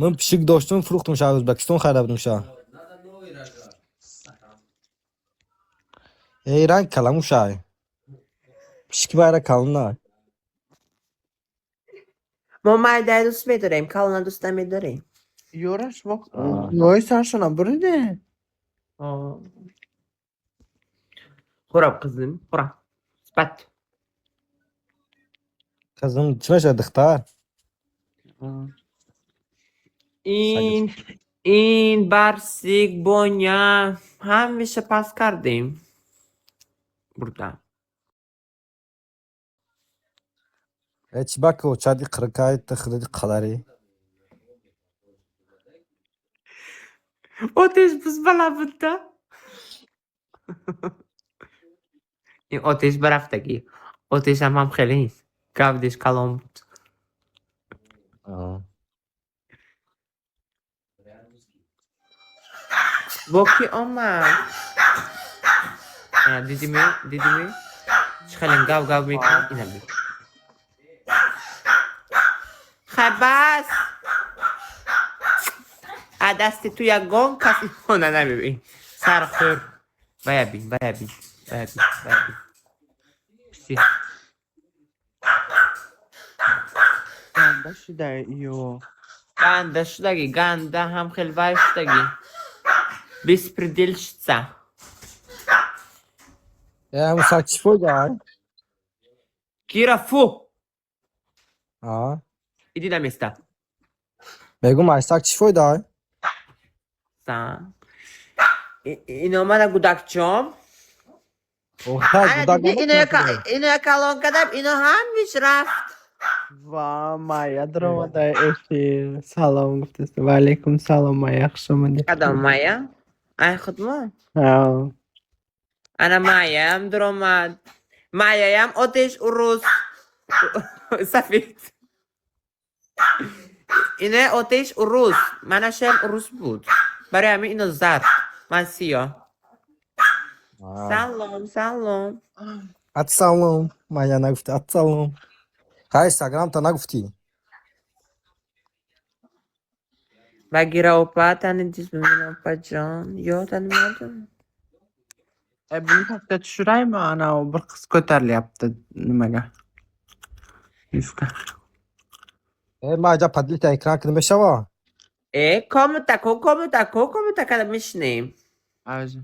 من pishik doshtim, fruxtim sha O'zbekiston xaridim sha. Ey rang kalam sha. Pishik bayra kalına. ما معده دوست می‌داریم کالنا دوست نمی‌داریم یورش وای سرشونم برده خورم قızım خورم سپت Kızım çime dixtar. این برسیک بونیا همیشه پس کردیم burada Eç bak o çadi qirqay tıxridi qalari. آتش بس بلا بوده این آتش برفتگی آتش هم خیلی نیست گودش کلام بود با کی آمد دیدی می خیلی گو میکنه اینم بید خیلی بس دستی توی گم کسی خونه نمیبین سرخور بیا بین پسی گنده شده ایو گنده شدگی گنده هم خیلی وای شدگی بسپردلشتسا Ya bu sakçı foi da. Kira fu Ha. idi na mesta Begum ay sakçı foi da. sa اینو من گودکچام Oha اینو کلان کردم اینو هم میش رفت و مایا درآمده اشی سلام گفتست و علیکم سلام مایا خوش آمدی کدام مایا ای خودمان آه. انا مایا هم درآمد مایا هم آتش روز سفید اینه آتش روز منش هم روز بود برای همین اینو زد من سیاه سلام At salam. Maya nagufti at salam. Ha Instagram ta nagufti. بگیره اوپا تنی دیز ببینم اوپا جان یا تنی مردم بuni takta tushiraymi anavi bir qiz ko'tarilyapti nimaga yuzga E ma ja padli ta ekran qilib beshava. کامو تکو کامو میشنیم Hozir.